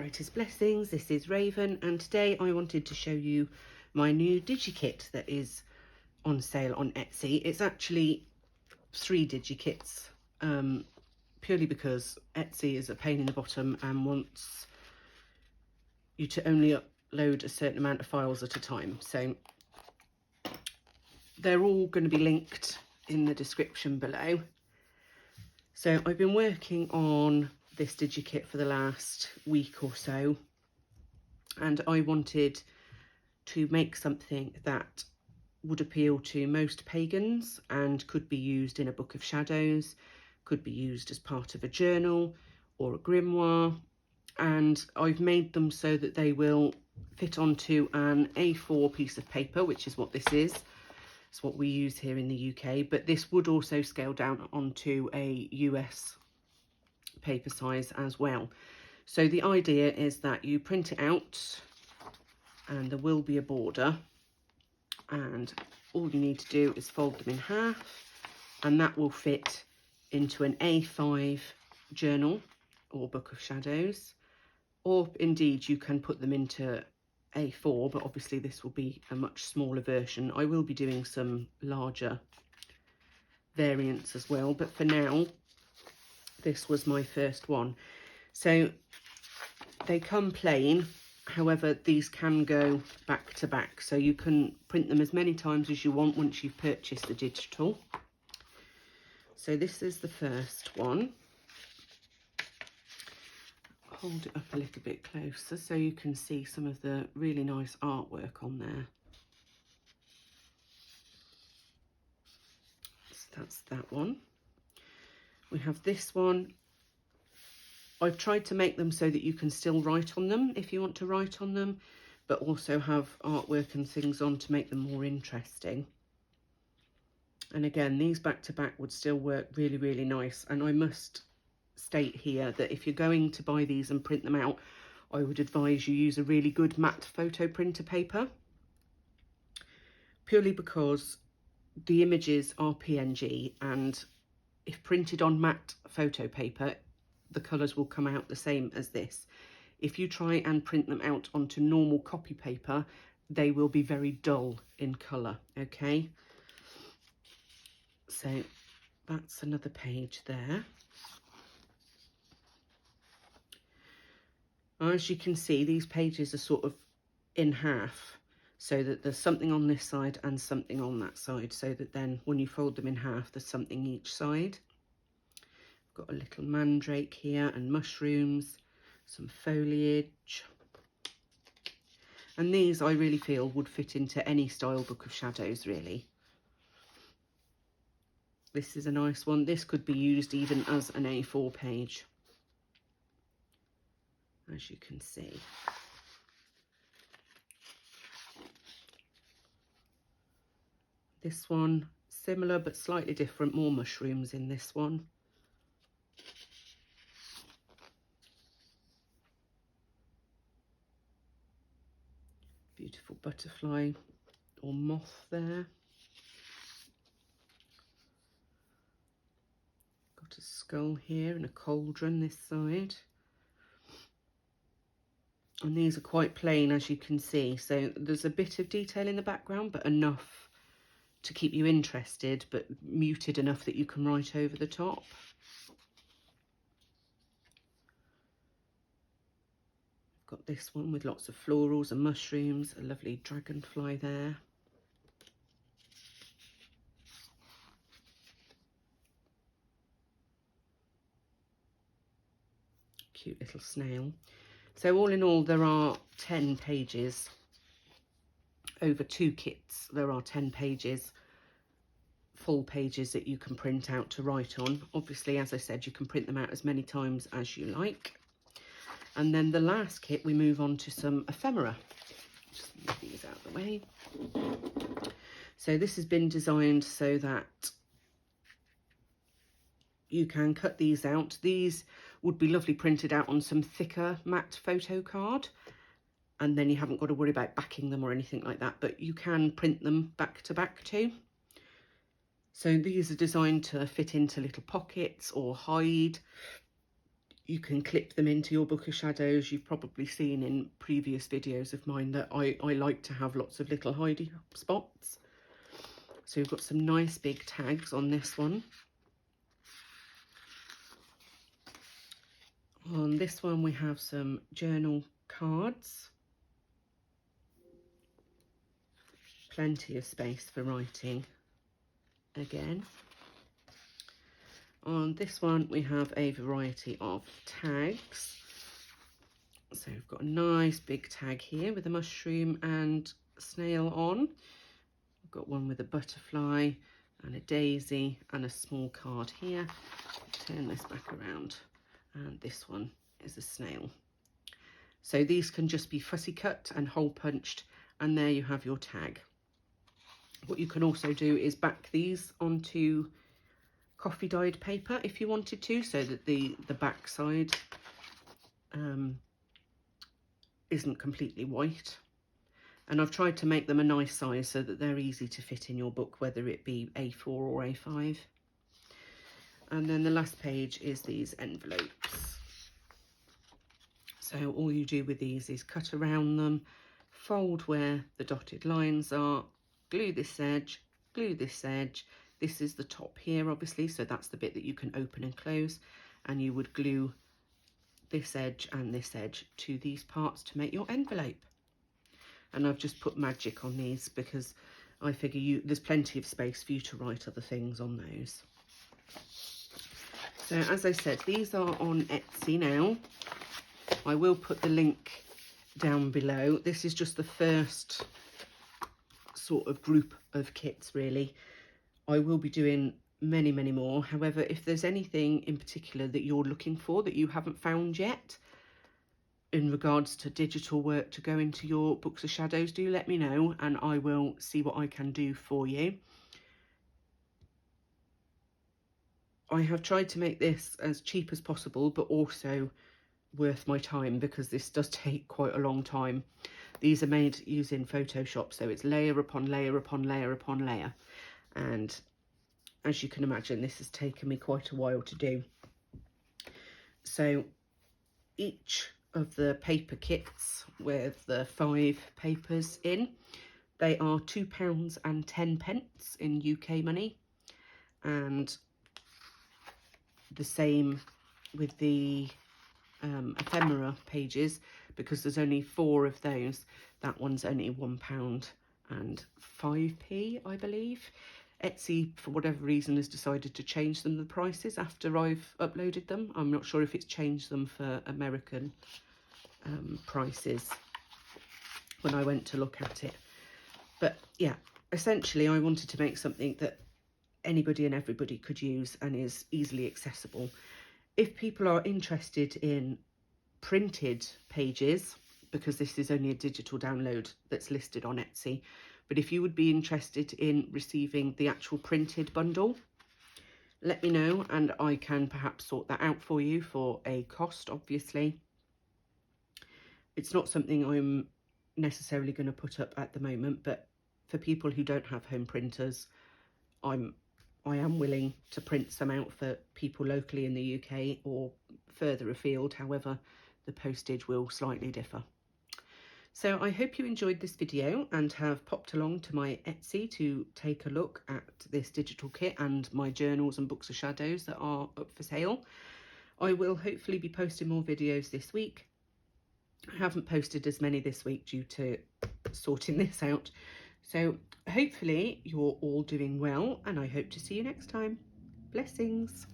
Brightest blessings, this is Raven, and today I wanted to show you my new digikit that is on sale on Etsy. It's actually 3 digikits, purely because Etsy is a pain in the bottom and wants you to only upload a certain amount of files at a time. So they're all going to be linked in the description below. So I've been working on this digikit for the last week or so, and I wanted to make something that would appeal to most pagans and could be used in a book of shadows, could be used as part of a journal or a grimoire, and I've made them so that they will fit onto an A4 piece of paper, which is what this is. It's what we use here in the UK, but this would also scale down onto a US paper size as well. So the idea is that you print it out and there will be a border, and all you need to do is fold them in half, and that will fit into an A5 journal or book of shadows, or indeed you can put them into A4, but obviously this will be a much smaller version. I will be doing some larger variants as well, but for now this was my first one. So they come plain, however these can go back to back, so you can print them as many times as you want once you've purchased the digital. So this is the first one. Hold it up a little bit closer so you can see some of the really nice artwork on there. So that's that one. We have this one. I've tried to make them so that you can still write on them if you want to write on them, but also have artwork and things on to make them more interesting. And again, these back to back would still work really, really nice. And I must state here that if you're going to buy these and print them out, I would advise you use a really good matte photo printer paper, purely because the images are PNG, and if printed on matte photo paper, the colours will come out the same as this. If you try and print them out onto normal copy paper, they will be very dull in colour, okay? So that's another page there. As you can see, these pages are sort of in half, so that there's something on this side and something on that side, so that then when you fold them in half, there's something each side. Got a little mandrake here and mushrooms, some foliage. And these I really feel would fit into any style book of shadows, really. This is a nice one. This could be used even as an A4 page, as you can see. This one, similar but slightly different, more mushrooms in this one. Beautiful butterfly or moth there. Got a skull here and a cauldron this side. And these are quite plain, as you can see. So there's a bit of detail in the background, but enough to keep you interested, but muted enough that you can write over the top. Got this one with lots of florals and mushrooms, a lovely dragonfly there. Cute little snail. So all in all, there are 10 pages. Over 2 kits, there are 10 pages, full pages that you can print out to write on. Obviously, as I said, you can print them out as many times as you like. And then the last kit, we move on to some ephemera. Just move these out of the way. So this has been designed so that you can cut these out. These would be lovely printed out on some thicker matte photo card, and then you haven't got to worry about backing them or anything like that, but you can print them back to back too. So these are designed to fit into little pockets or hide. You can clip them into your book of shadows. You've probably seen in previous videos of mine that I like to have lots of little hidey spots. So we've got some nice big tags on this one. On this one we have some journal cards. Plenty of space for writing again. On this one we have a variety of tags. So we've got a nice big tag here with a mushroom and snail on. We've got one with a butterfly and a daisy and a small card here. Turn this back around, and this one is a snail. So these can just be fussy cut and hole punched, and there you have your tag. What you can also do is back these onto coffee dyed paper if you wanted to, so that the back side isn't completely white. And I've tried to make them a nice size so that they're easy to fit in your book, whether it be A4 or A5. And then the last page is these envelopes. So all you do with these is cut around them, fold where the dotted lines are, glue this edge, glue this edge. This is the top here, obviously, so that's the bit that you can open and close, and you would glue this edge and this edge to these parts to make your envelope. And I've just put magic on these because I figure there's plenty of space for you to write other things on those. So as I said, these are on Etsy now. I will put the link down below. This is just the first sort of group of kits, really. I will be doing many more. However, if there's anything in particular that you're looking for that you haven't found yet in regards to digital work to go into your books of shadows, do let me know and I will see what I can do for you. I have tried to make this as cheap as possible, but also worth my time, because this does take quite a long time. These are made using Photoshop, so it's layer upon layer upon layer upon layer, and as you can imagine, this has taken me quite a while to do. So each of the paper kits with the 5 papers in, they are £2.10 in UK money, and the same with the ephemera pages, because there's only 4 of those. That one's only £1.05, I believe. Etsy, for whatever reason, has decided to change the prices after I've uploaded them. I'm not sure if it's changed them for American prices when I went to look at it. But yeah, essentially I wanted to make something that anybody and everybody could use and is easily accessible. If people are interested in printed pages, because this is only a digital download that's listed on Etsy, but if you would be interested in receiving the actual printed bundle, let me know and I can perhaps sort that out for you for a cost, obviously. It's not something I'm necessarily going to put up at the moment, but for people who don't have home printers, I am willing to print some out for people locally in the UK or further afield. However, the postage will slightly differ. So I hope you enjoyed this video and have popped along to my Etsy to take a look at this digital kit and my journals and books of shadows that are up for sale. I will hopefully be posting more videos this week. I haven't posted as many this week due to sorting this out. So hopefully you're all doing well, and I hope to see you next time. Blessings.